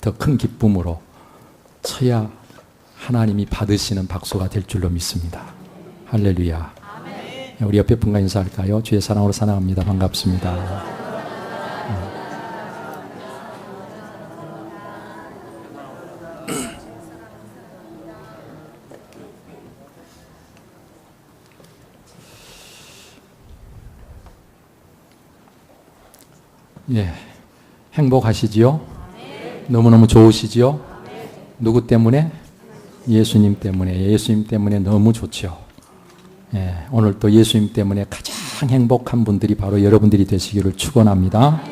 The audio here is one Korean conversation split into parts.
더 큰 기쁨으로 쳐야 하나님이 받으시는 박수가 될 줄로 믿습니다. 할렐루야. 아멘. 우리 옆에 분과 인사할까요? 주의 사랑으로 사랑합니다. 반갑습니다. 예, 행복하시지요? 너무너무 좋으시지요? 누구 때문에? 예수님 때문에. 예수님 때문에 너무 좋죠. 예, 오늘 또 예수님 때문에 가장 행복한 분들이 바로 여러분들이 되시기를 축원합니다.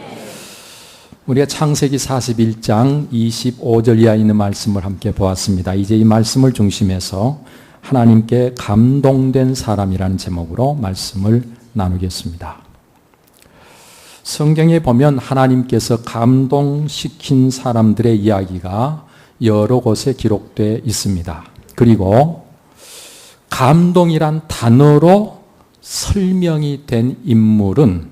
우리가 창세기 41장 25절 이하에 있는 말씀을 함께 보았습니다. 이제 이 말씀을 중심해서 하나님께 감동된 사람이라는 제목으로 말씀을 나누겠습니다. 성경에 보면 하나님께서 감동시킨 사람들의 이야기가 여러 곳에 기록되어 있습니다. 그리고 감동이란 단어로 설명이 된 인물은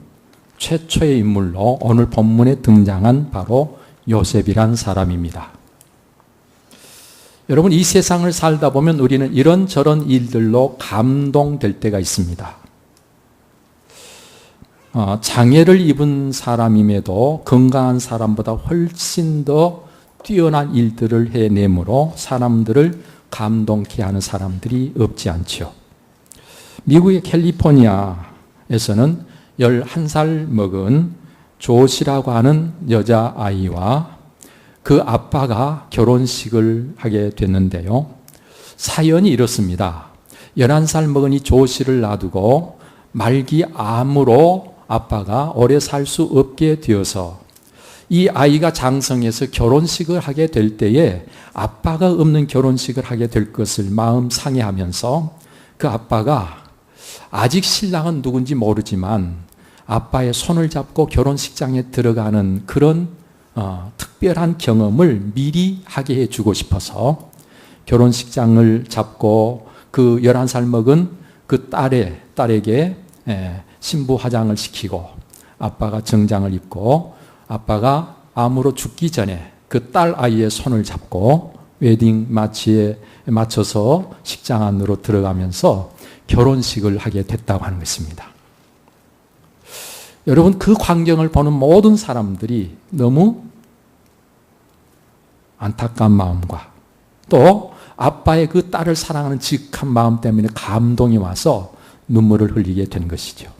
최초의 인물로 오늘 본문에 등장한 바로 요셉이란 사람입니다. 여러분, 이 세상을 살다 보면 우리는 이런저런 일들로 감동될 때가 있습니다. 장애를 입은 사람임에도 건강한 사람보다 훨씬 더 뛰어난 일들을 해내므로 사람들을 감동케 하는 사람들이 없지 않죠. 미국의 캘리포니아에서는 11살 먹은 조시라고 하는 여자아이와 그 아빠가 결혼식을 하게 됐는데요. 사연이 이렇습니다. 11살 먹은 이 조시를 놔두고 말기 암으로 아빠가 오래 살 수 없게 되어서 이 아이가 장성해서 결혼식을 하게 될 때에 아빠가 없는 결혼식을 하게 될 것을 마음 상해하면서 그 아빠가 아직 신랑은 누군지 모르지만 아빠의 손을 잡고 결혼식장에 들어가는 그런 특별한 경험을 미리 하게 해주고 싶어서 결혼식장을 잡고 그 11살 먹은 그 딸에게 신부 화장을 시키고 아빠가 정장을 입고 아빠가 암으로 죽기 전에 그 딸 아이의 손을 잡고 웨딩 마치에 맞춰서 식장 안으로 들어가면서 결혼식을 하게 됐다고 하는 것입니다. 여러분, 그 광경을 보는 모든 사람들이 너무 안타까운 마음과 또 아빠의 그 딸을 사랑하는 지극한 마음 때문에 감동이 와서 눈물을 흘리게 된 것이죠.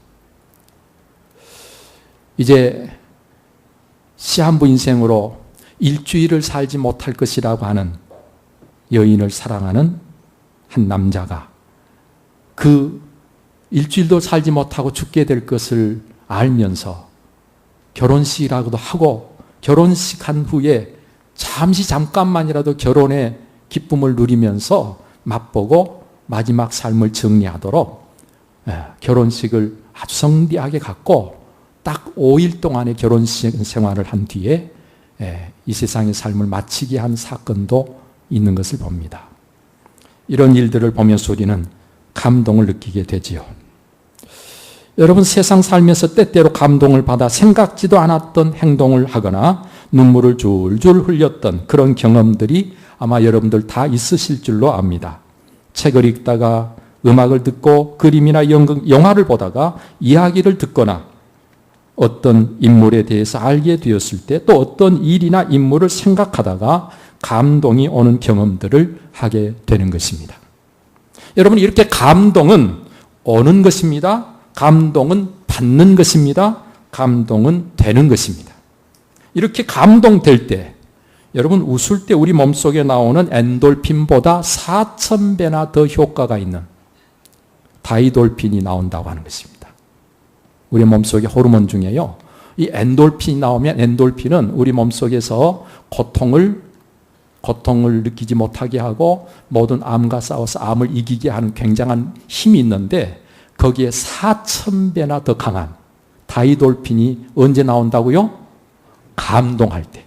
이제 시한부 인생으로 일주일을 살지 못할 것이라고 하는 여인을 사랑하는 한 남자가 그 일주일도 살지 못하고 죽게 될 것을 알면서 결혼식이라고도 하고 결혼식한 후에 잠깐만이라도 결혼의 기쁨을 누리면서 맛보고 마지막 삶을 정리하도록 결혼식을 아주 성대하게 갖고 딱 5일 동안의 결혼식 생활을 한 뒤에 이 세상의 삶을 마치게 한 사건도 있는 것을 봅니다. 이런 일들을 보면서 우리는 감동을 느끼게 되지요. 여러분, 세상 살면서 때때로 감동을 받아 생각지도 않았던 행동을 하거나 눈물을 줄줄 흘렸던 그런 경험들이 아마 여러분들 다 있으실 줄로 압니다. 책을 읽다가 음악을 듣고 그림이나 영화를 보다가 이야기를 듣거나 어떤 인물에 대해서 알게 되었을 때 또 어떤 일이나 인물을 생각하다가 감동이 오는 경험들을 하게 되는 것입니다. 여러분, 이렇게 감동은 오는 것입니다. 감동은 받는 것입니다. 감동은 되는 것입니다. 이렇게 감동될 때 여러분, 웃을 때 우리 몸속에 나오는 엔돌핀보다 4,000배나 더 효과가 있는 다이돌핀이 나온다고 하는 것입니다. 우리 몸속의 호르몬 중에요. 이 엔돌핀이 나오면 엔돌핀은 우리 몸속에서 고통을 느끼지 못하게 하고 모든 암과 싸워서 암을 이기게 하는 굉장한 힘이 있는데 거기에 4,000배나 더 강한 다이돌핀이 언제 나온다고요? 감동할 때.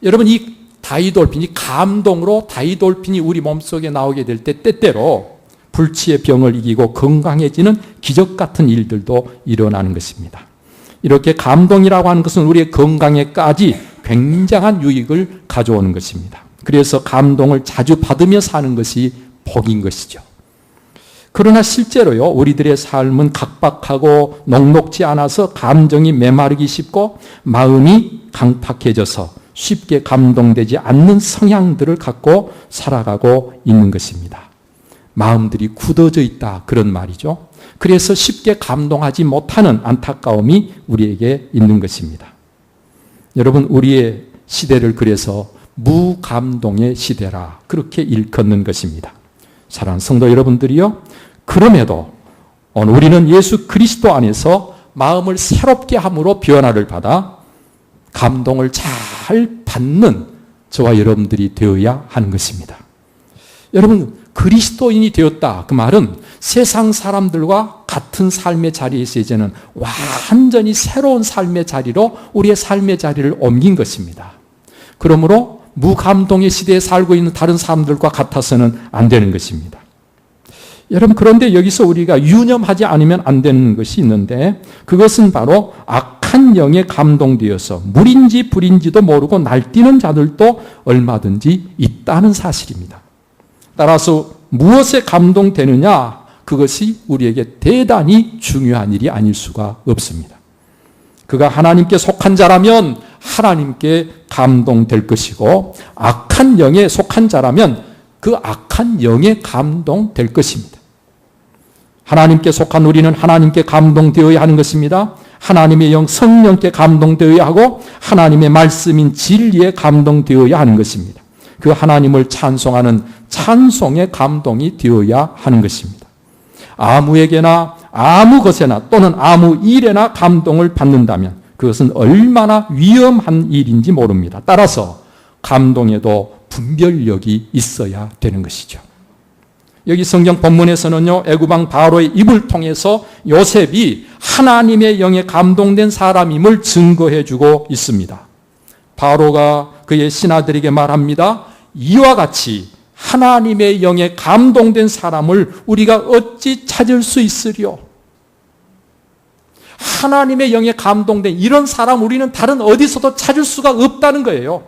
여러분, 이 다이돌핀이 감동으로 다이돌핀이 우리 몸속에 나오게 될 때 때때로 불치의 병을 이기고 건강해지는 기적 같은 일들도 일어나는 것입니다. 이렇게 감동이라고 하는 것은 우리의 건강에까지 굉장한 유익을 가져오는 것입니다. 그래서 감동을 자주 받으며 사는 것이 복인 것이죠. 그러나 실제로요, 우리들의 삶은 각박하고 녹록지 않아서 감정이 메마르기 쉽고 마음이 강팍해져서 쉽게 감동되지 않는 성향들을 갖고 살아가고 있는 것입니다. 마음들이 굳어져 있다, 그런 말이죠. 그래서 쉽게 감동하지 못하는 안타까움이 우리에게 있는 것입니다. 여러분, 우리의 시대를 그래서 무감동의 시대라 그렇게 일컫는 것입니다. 사랑하는 성도 여러분들이요, 그럼에도 우리는 예수 그리스도 안에서 마음을 새롭게 함으로 변화를 받아 감동을 잘 받는 저와 여러분들이 되어야 하는 것입니다. 여러분, 그리스도인이 되었다, 그 말은 세상 사람들과 같은 삶의 자리에서 이제는 완전히 새로운 삶의 자리로 우리의 삶의 자리를 옮긴 것입니다. 그러므로 무감동의 시대에 살고 있는 다른 사람들과 같아서는 안 되는 것입니다. 여러분, 그런데 여기서 우리가 유념하지 않으면 안 되는 것이 있는데, 그것은 바로 악한 영에 감동되어서 물인지 불인지도 모르고 날뛰는 자들도 얼마든지 있다는 사실입니다. 따라서 무엇에 감동되느냐, 그것이 우리에게 대단히 중요한 일이 아닐 수가 없습니다. 그가 하나님께 속한 자라면 하나님께 감동될 것이고, 악한 영에 속한 자라면 그 악한 영에 감동될 것입니다. 하나님께 속한 우리는 하나님께 감동되어야 하는 것입니다. 하나님의 영 성령께 감동되어야 하고 하나님의 말씀인 진리에 감동되어야 하는 것입니다. 그 하나님을 찬송하는 찬송의 감동이 되어야 하는 것입니다. 아무에게나 아무 것에나 또는 아무 일에나 감동을 받는다면 그것은 얼마나 위험한 일인지 모릅니다. 따라서 감동에도 분별력이 있어야 되는 것이죠. 여기 성경 본문에서는요, 애굽왕 바로의 입을 통해서 요셉이 하나님의 영에 감동된 사람임을 증거해 주고 있습니다. 바로가 그의 신하들에게 말합니다. 이와 같이 하나님의 영에 감동된 사람을 우리가 어찌 찾을 수 있으리요? 하나님의 영에 감동된 이런 사람 우리는 다른 어디서도 찾을 수가 없다는 거예요.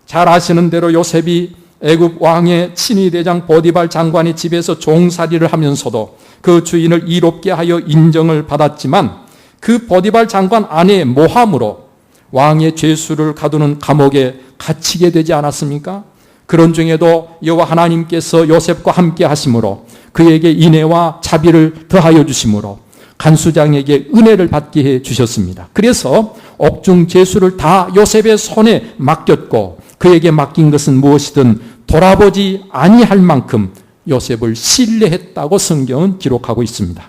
잘 아시는 대로 요셉이 애굽 왕의 친위대장 보디발 장관의 집에서 종살이를 하면서도 그 주인을 이롭게 하여 인정을 받았지만 그 보디발 장관 아내의 모함으로 왕의 죄수를 가두는 감옥에 갇히게 되지 않았습니까? 그런 중에도 여호와 하나님께서 요셉과 함께 하심으로 그에게 인애와 자비를 더하여 주심으로 간수장에게 은혜를 받게 해 주셨습니다. 그래서 옥중 죄수를 다 요셉의 손에 맡겼고 그에게 맡긴 것은 무엇이든 돌아보지 아니할 만큼 요셉을 신뢰했다고 성경은 기록하고 있습니다.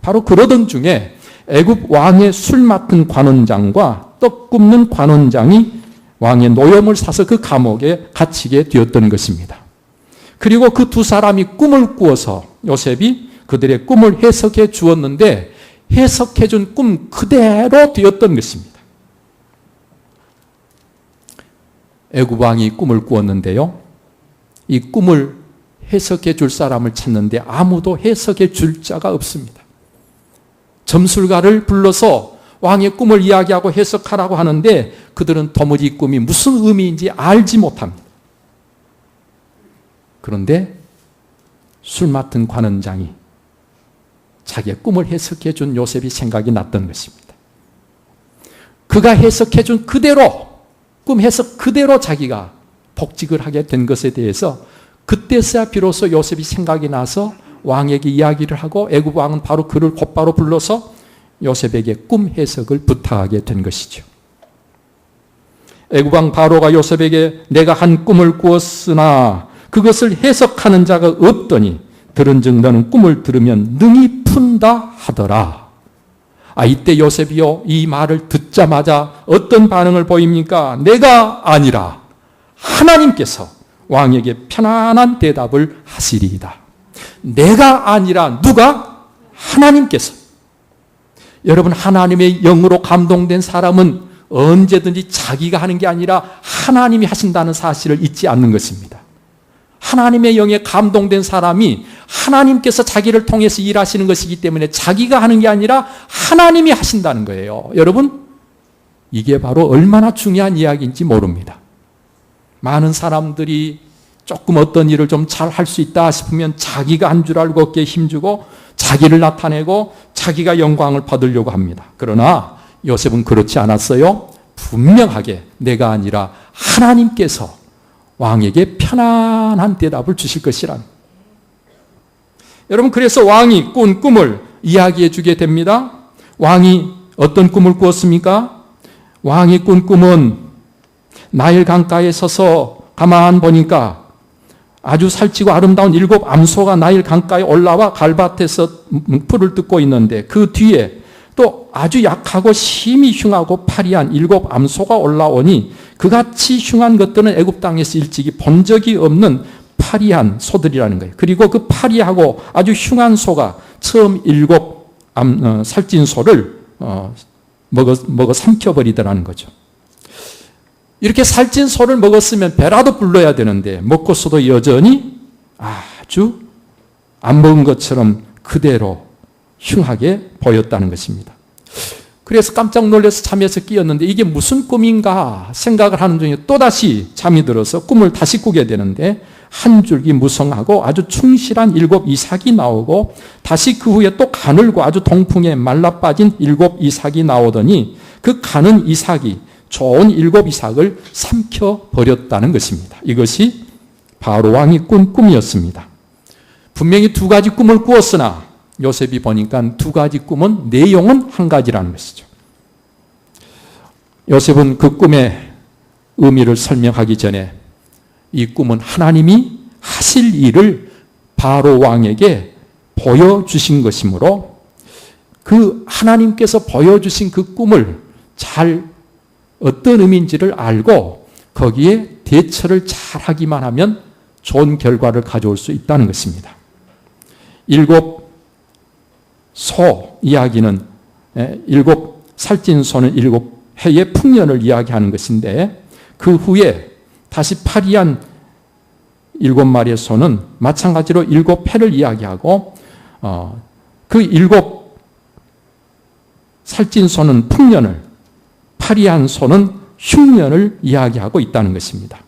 바로 그러던 중에 애굽 왕의 술 맡은 관원장과 떡 굽는 관원장이 왕의 노염을 사서 그 감옥에 갇히게 되었던 것입니다. 그리고 그 두 사람이 꿈을 꾸어서 요셉이 그들의 꿈을 해석해 주었는데 해석해 준 꿈 그대로 되었던 것입니다. 애굽 왕이 꿈을 꾸었는데요, 이 꿈을 해석해 줄 사람을 찾는데 아무도 해석해 줄 자가 없습니다. 점술가를 불러서 왕의 꿈을 이야기하고 해석하라고 하는데 그들은 도무지 이 꿈이 무슨 의미인지 알지 못합니다. 그런데 술 맡은 관원장이 자기의 꿈을 해석해 준 요셉이 생각이 났던 것입니다. 그가 해석해 준 그대로, 꿈 해석 그대로 자기가 복직을 하게 된 것에 대해서 그때서야 비로소 요셉이 생각이 나서 왕에게 이야기를 하고 애굽 왕은 바로 그를 곧바로 불러서 요셉에게 꿈 해석을 부탁하게 된 것이죠. 애굽 왕 바로가 요셉에게 내가 한 꿈을 꾸었으나 그것을 해석하는 자가 없더니 들은즉 너는 꿈을 들으면 능히 푼다 하더라. 이때 요셉이요, 이 말을 듣자마자 어떤 반응을 보입니까? 내가 아니라 하나님께서 왕에게 편안한 대답을 하시리이다. 내가 아니라 누가? 하나님께서. 여러분, 하나님의 영으로 감동된 사람은 언제든지 자기가 하는 게 아니라 하나님이 하신다는 사실을 잊지 않는 것입니다. 하나님의 영에 감동된 사람이 하나님께서 자기를 통해서 일하시는 것이기 때문에 자기가 하는 게 아니라 하나님이 하신다는 거예요. 여러분, 이게 바로 얼마나 중요한 이야기인지 모릅니다. 많은 사람들이 조금 어떤 일을 좀 잘 할 수 있다 싶으면 자기가 한 줄 알고 어깨에 힘주고 자기를 나타내고 자기가 영광을 받으려고 합니다. 그러나 요셉은 그렇지 않았어요. 분명하게 내가 아니라 하나님께서 왕에게 편안한 대답을 주실 것이란. 여러분, 그래서 왕이 꾼 꿈을 이야기해 주게 됩니다. 왕이 어떤 꿈을 꾸었습니까? 왕이 꾼 꿈은 나일 강가에 서서 가만 보니까 아주 살찌고 아름다운 7 암소가 나일 강가에 올라와 갈밭에서 풀을 뜯고 있는데 그 뒤에 또 아주 약하고 심히 흉하고 파리한 7 암소가 올라오니 그같이 흉한 것들은 애굽 땅에서 일찍이 본 적이 없는 파리한 소들이라는 거예요. 그리고 그 파리하고 아주 흉한 소가 처음 7 살찐 소를 먹어 삼켜버리더라는 거죠. 이렇게 살찐 소를 먹었으면 배라도 불러야 되는데 먹고서도 여전히 아주 안 먹은 것처럼 그대로 흉하게 보였다는 것입니다. 그래서 깜짝 놀라서 잠에서 깨었는데 이게 무슨 꿈인가 생각을 하는 중에 또다시 잠이 들어서 꿈을 다시 꾸게 되는데 한 줄기 무성하고 아주 충실한 7 이삭이 나오고 다시 그 후에 또 가늘고 아주 동풍에 말라빠진 7 이삭이 나오더니 그 가는 이삭이 좋은 7 이삭을 삼켜버렸다는 것입니다. 이것이 바로 왕이 꾼 꿈이었습니다. 분명히 2가지 꿈을 꾸었으나 요셉이 보니까 2가지 꿈은 내용은 한 가지라는 것이죠. 요셉은 그 꿈의 의미를 설명하기 전에 이 꿈은 하나님이 하실 일을 바로 왕에게 보여주신 것이므로 그 하나님께서 보여주신 그 꿈을 잘 어떤 의미인지를 알고 거기에 대처를 잘 하기만 하면 좋은 결과를 가져올 수 있다는 것입니다. 7 소 이야기는 7 살찐 소는 7 해의 풍년을 이야기하는 것인데 그 후에 다시 파리한 7마리의 소는 마찬가지로 7 해를 이야기하고 그 7 살찐 소는 풍년을 파리한 소는 흉년을 이야기하고 있다는 것입니다.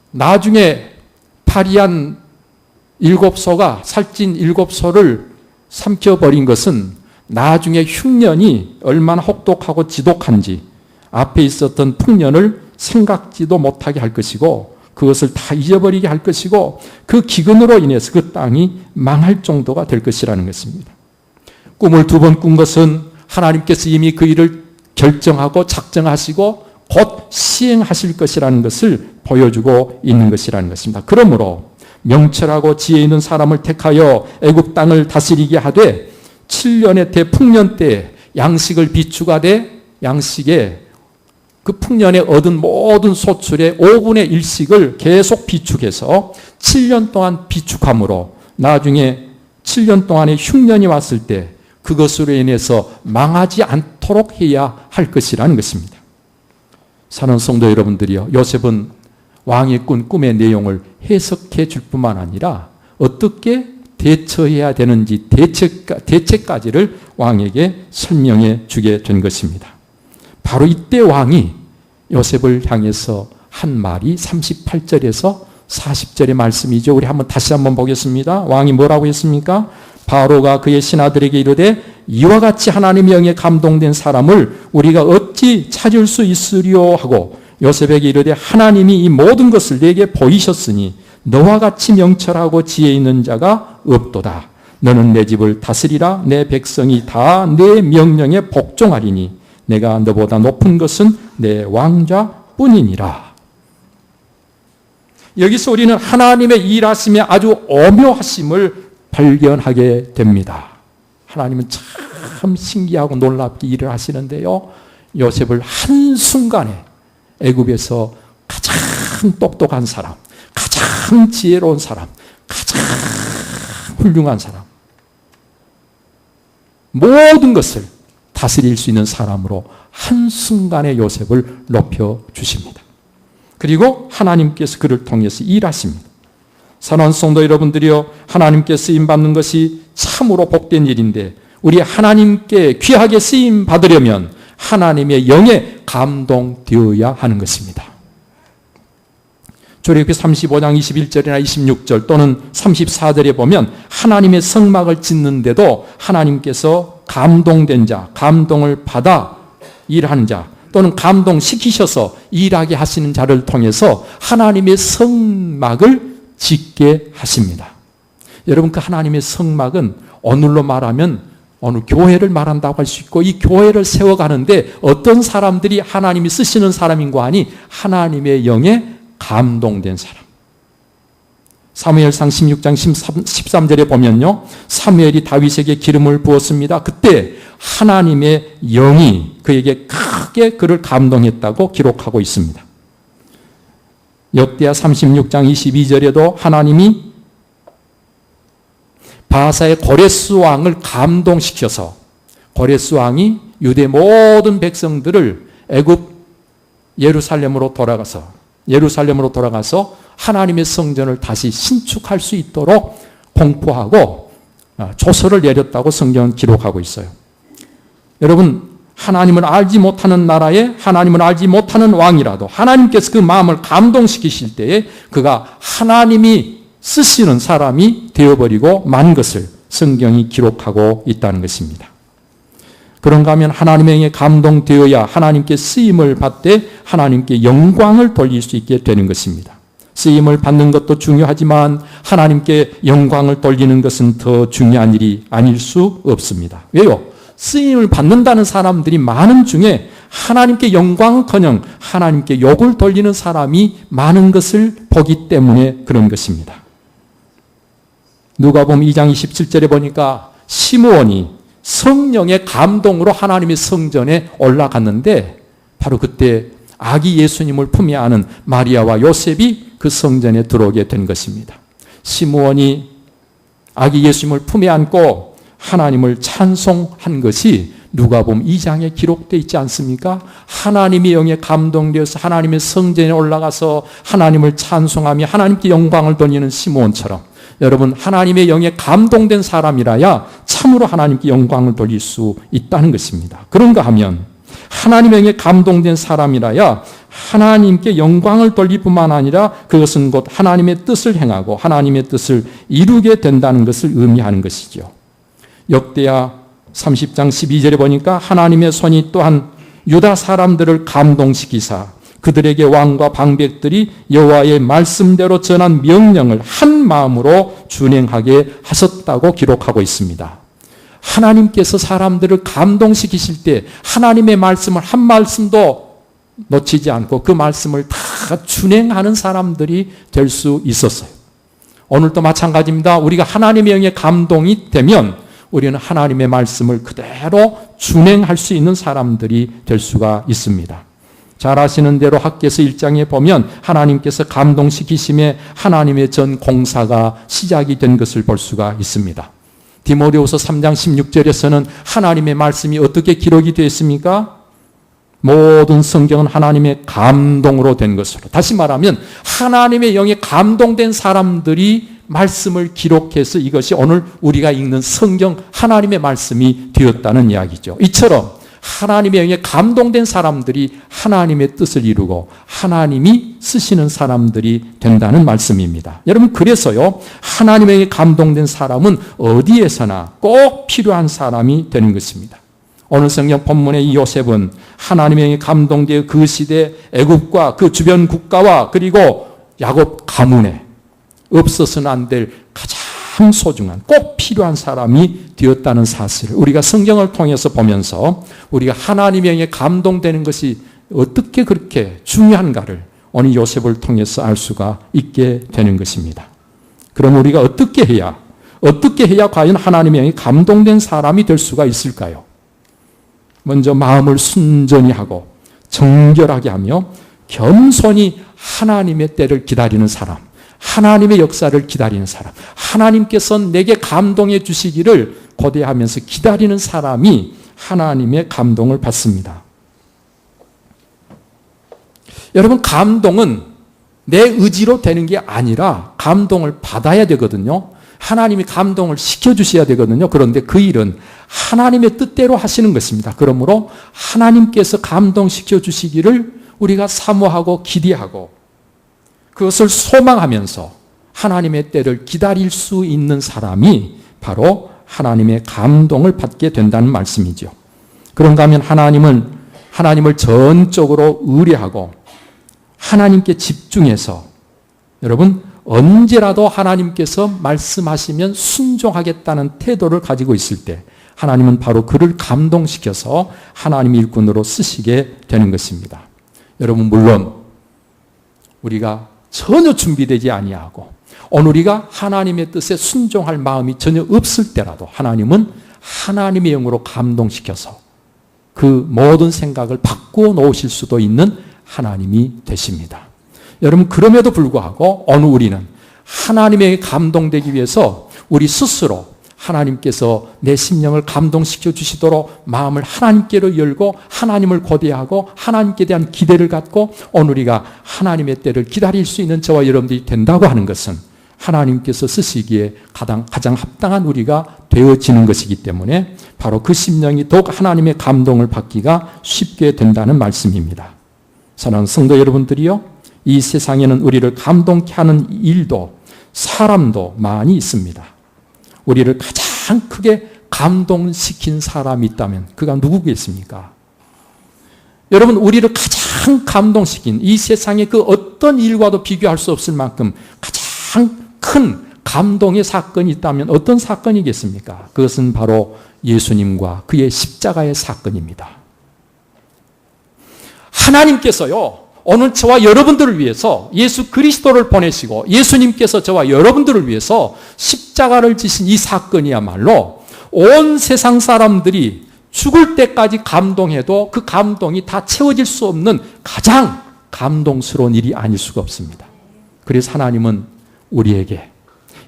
나중에 파리한 7 소가 살찐 7 소를 삼켜버린 것은 나중에 흉년이 얼마나 혹독하고 지독한지 앞에 있었던 풍년을 생각지도 못하게 할 것이고 그것을 다 잊어버리게 할 것이고 그 기근으로 인해서 그 땅이 망할 정도가 될 것이라는 것입니다. 꿈을 2번 꾼 것은 하나님께서 이미 그 일을 결정하고 작정하시고 곧 시행하실 것이라는 것을 보여주고 있는 것이라는 것입니다. 그러므로 명철하고 지혜 있는 사람을 택하여 애굽 땅을 다스리게 하되 7년의 대풍년 때 양식을 비축하되 양식에 그 풍년에 얻은 모든 소출의 5분의 1씩을 계속 비축해서 7년 동안 비축함으로 나중에 7년 동안의 흉년이 왔을 때 그것으로 인해서 망하지 않도록 해야 할 것이라는 것입니다. 사랑하는 성도 여러분들이요, 요셉은 왕이 꾼 꿈의 내용을 해석해 줄 뿐만 아니라 어떻게 대처해야 되는지 대책까지를 왕에게 설명해 주게 된 것입니다. 바로 이때 왕이 요셉을 향해서 한 말이 38절에서 40절의 말씀이죠. 우리 다시 한번 보겠습니다. 왕이 뭐라고 했습니까? 바로가 그의 신하들에게 이르되 이와 같이 하나님의 영에 감동된 사람을 우리가 어찌 찾을 수 있으리요 하고 요셉에게 이르되 하나님이 이 모든 것을 내게 보이셨으니 너와 같이 명철하고 지혜 있는 자가 없도다. 너는 내 집을 다스리라. 내 백성이 다 내 명령에 복종하리니 내가 너보다 높은 것은 내 왕좌뿐이니라. 여기서 우리는 하나님의 일하심의 아주 오묘하심을 발견하게 됩니다. 하나님은 참 신기하고 놀랍게 일을 하시는데요. 요셉을 한순간에 애굽에서 가장 똑똑한 사람, 가장 지혜로운 사람, 가장 훌륭한 사람, 모든 것을 다스릴 수 있는 사람으로 한순간에 요셉을 높여주십니다. 그리고 하나님께서 그를 통해서 일하십니다. 사랑하는 성도 여러분들이요, 하나님께 쓰임받는 것이 참으로 복된 일인데 우리 하나님께 귀하게 쓰임 받으려면 하나님의 영에 감동되어야 하는 것입니다. 출애굽기 35장 21절이나 26절 또는 34절에 보면 하나님의 성막을 짓는데도 하나님께서 감동된 자, 감동을 받아 일하는 자 또는 감동시키셔서 일하게 하시는 자를 통해서 하나님의 성막을 짓게 하십니다. 여러분, 그 하나님의 성막은 오늘로 말하면 어느 교회를 말한다고 할 수 있고 이 교회를 세워가는데 어떤 사람들이 하나님이 쓰시는 사람인가 하니 하나님의 영에 감동된 사람. 사무엘상 16장 13절에 보면요, 사무엘이 다윗에게 기름을 부었습니다. 그때 하나님의 영이 그에게 크게 그를 감동했다고 기록하고 있습니다. 역대하 36장 22절에도 하나님이 바사의 고레스 왕을 감동시켜서 고레스 왕이 유대 모든 백성들을 애굽 예루살렘으로 돌아가서 하나님의 성전을 다시 신축할 수 있도록 공포하고 조서를 내렸다고 성경은 기록하고 있어요. 여러분, 하나님을 알지 못하는 나라에 하나님을 알지 못하는 왕이라도 하나님께서 그 마음을 감동시키실 때에 그가 하나님이 쓰시는 사람이 되어버리고 만 것을 성경이 기록하고 있다는 것입니다. 그런가 하면 하나님의 영에 감동되어야 하나님께 쓰임을 받되 하나님께 영광을 돌릴 수 있게 되는 것입니다. 쓰임을 받는 것도 중요하지만 하나님께 영광을 돌리는 것은 더 중요한 일이 아닐 수 없습니다. 왜요? 쓰임을 받는다는 사람들이 많은 중에 하나님께 영광은커녕 하나님께 욕을 돌리는 사람이 많은 것을 보기 때문에 그런 것입니다. 누가복음 2장 27절에 보니까 시므온이 성령의 감동으로 하나님의 성전에 올라갔는데 바로 그때 아기 예수님을 품에 안은 마리아와 요셉이 그 성전에 들어오게 된 것입니다. 시므온이 아기 예수님을 품에 안고 하나님을 찬송한 것이 누가복음 2장에 기록되어 있지 않습니까? 하나님의 영에 감동되어서 하나님의 성전에 올라가서 하나님을 찬송하며 하나님께 영광을 돌리는 시므온처럼 여러분, 하나님의 영에 감동된 사람이라야 참으로 하나님께 영광을 돌릴 수 있다는 것입니다. 그런가 하면 하나님의 영에 감동된 사람이라야 하나님께 영광을 돌릴 뿐만 아니라 그것은 곧 하나님의 뜻을 행하고 하나님의 뜻을 이루게 된다는 것을 의미하는 것이죠. 역대하 30장 12절에 보니까 하나님의 손이 또한 유다 사람들을 감동시키사 그들에게 왕과 방백들이 여호와의 말씀대로 전한 명령을 한 마음으로 준행하게 하셨다고 기록하고 있습니다. 하나님께서 사람들을 감동시키실 때 하나님의 말씀을 한 말씀도 놓치지 않고 그 말씀을 다 준행하는 사람들이 될 수 있었어요. 오늘도 마찬가지입니다. 우리가 하나님의 영에 감동이 되면 우리는 하나님의 말씀을 그대로 준행할 수 있는 사람들이 될 수가 있습니다. 잘 아시는 대로 학개서 1장에 보면 하나님께서 감동시키심에 하나님의 전 공사가 시작이 된 것을 볼 수가 있습니다. 디모데후서 3장 16절에서는 하나님의 말씀이 어떻게 기록이 되어 있습니까? 모든 성경은 하나님의 감동으로 된 것으로. 다시 말하면 하나님의 영에 감동된 사람들이 말씀을 기록해서 이것이 오늘 우리가 읽는 성경 하나님의 말씀이 되었다는 이야기죠. 이처럼 하나님의 영에 감동된 사람들이 하나님의 뜻을 이루고 하나님이 쓰시는 사람들이 된다는 말씀입니다. 여러분, 그래서요, 하나님의 영에 감동된 사람은 어디에서나 꼭 필요한 사람이 되는 것입니다. 오늘 성경 본문의 이 요셉은 하나님의 영에 감동되어 그 시대 애굽과 그 주변 국가와 그리고 야곱 가문에 없어서는 안 될 가장 소중한 꼭 필요한 사람이 되었다는 사실을 우리가 성경을 통해서 보면서 우리가 하나님의 영에 감동되는 것이 어떻게 그렇게 중요한가를 오늘 요셉을 통해서 알 수가 있게 되는 것입니다. 그럼 우리가 어떻게 해야 과연 하나님의 영에 감동된 사람이 될 수가 있을까요? 먼저 마음을 순전히 하고 정결하게 하며 겸손히 하나님의 때를 기다리는 사람, 하나님의 역사를 기다리는 사람, 하나님께서 내게 감동해 주시기를 고대하면서 기다리는 사람이 하나님의 감동을 받습니다. 여러분, 감동은 내 의지로 되는 게 아니라 감동을 받아야 되거든요. 하나님이 감동을 시켜주셔야 되거든요. 그런데 그 일은 하나님의 뜻대로 하시는 것입니다. 그러므로 하나님께서 감동시켜 주시기를 우리가 사모하고 기대하고 그것을 소망하면서 하나님의 때를 기다릴 수 있는 사람이 바로 하나님의 감동을 받게 된다는 말씀이죠. 그런가 하면 하나님을 전적으로 의뢰하고 하나님께 집중해서 여러분 언제라도 하나님께서 말씀하시면 순종하겠다는 태도를 가지고 있을 때 하나님은 바로 그를 감동시켜서 하나님의 일꾼으로 쓰시게 되는 것입니다. 여러분 물론 우리가 전혀 준비되지 아니하고 오늘 우리가 하나님의 뜻에 순종할 마음이 전혀 없을 때라도 하나님은 하나님의 영으로 감동시켜서 그 모든 생각을 바꾸어 놓으실 수도 있는 하나님이 되십니다. 여러분 그럼에도 불구하고 오늘 우리는 하나님의 감동되기 위해서 우리 스스로 하나님께서 내 심령을 감동시켜 주시도록 마음을 하나님께로 열고 하나님을 고대하고 하나님께 대한 기대를 갖고 오늘 우리가 하나님의 때를 기다릴 수 있는 저와 여러분들이 된다고 하는 것은 하나님께서 쓰시기에 가장 합당한 우리가 되어지는 것이기 때문에 바로 그 심령이 더욱 하나님의 감동을 받기가 쉽게 된다는 말씀입니다. 사랑하는 성도 여러분들이요, 이 세상에는 우리를 감동케 하는 일도 사람도 많이 있습니다. 우리를 가장 크게 감동시킨 사람이 있다면 그가 누구겠습니까? 여러분 우리를 가장 감동시킨 이 세상의 그 어떤 일과도 비교할 수 없을 만큼 가장 큰 감동의 사건이 있다면 어떤 사건이겠습니까? 그것은 바로 예수님과 그의 십자가의 사건입니다. 하나님께서요 오늘 저와 여러분들을 위해서 예수 그리스도를 보내시고 예수님께서 저와 여러분들을 위해서 십자가를 지신 이 사건이야말로 온 세상 사람들이 죽을 때까지 감동해도 그 감동이 다 채워질 수 없는 가장 감동스러운 일이 아닐 수가 없습니다. 그래서 하나님은 우리에게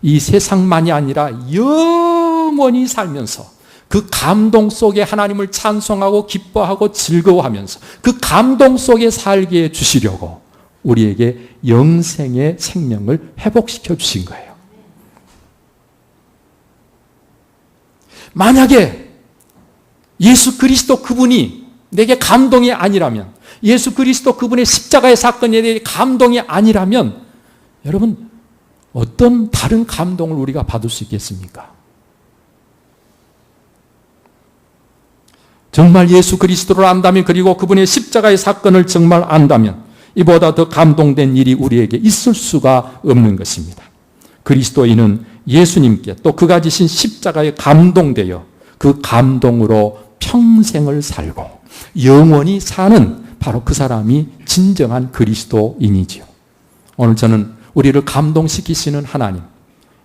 이 세상만이 아니라 영원히 살면서 그 감동 속에 하나님을 찬송하고 기뻐하고 즐거워하면서 그 감동 속에 살게 해주시려고 우리에게 영생의 생명을 회복시켜 주신 거예요. 만약에 예수 그리스도 그분이 내게 감동이 아니라면, 예수 그리스도 그분의 십자가의 사건에 대해 감동이 아니라면 여러분 어떤 다른 감동을 우리가 받을 수 있겠습니까? 정말 예수 그리스도를 안다면 그리고 그분의 십자가의 사건을 정말 안다면 이보다 더 감동된 일이 우리에게 있을 수가 없는 것입니다. 그리스도인은 예수님께 또 그가 지신 십자가에 감동되어 그 감동으로 평생을 살고 영원히 사는 바로 그 사람이 진정한 그리스도인이지요. 오늘 저는 우리를 감동시키시는 하나님,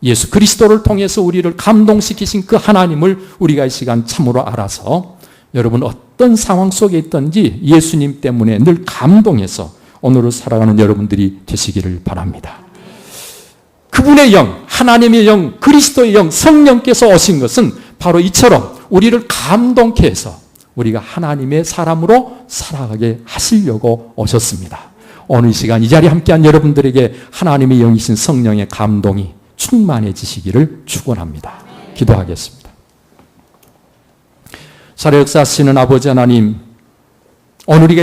예수 그리스도를 통해서 우리를 감동시키신 그 하나님을 우리가 이 시간 참으로 알아서 여러분 어떤 상황 속에 있든지 예수님 때문에 늘 감동해서 오늘을 살아가는 여러분들이 되시기를 바랍니다. 그분의 영, 하나님의 영, 그리스도의 영, 성령께서 오신 것은 바로 이처럼 우리를 감동케 해서 우리가 하나님의 사람으로 살아가게 하시려고 오셨습니다. 오늘 이 시간 이 자리에 함께한 여러분들에게 하나님의 영이신 성령의 감동이 충만해지시기를 축원합니다. 기도하겠습니다. 살아 역사하시는 아버지 하나님, 오늘 우리가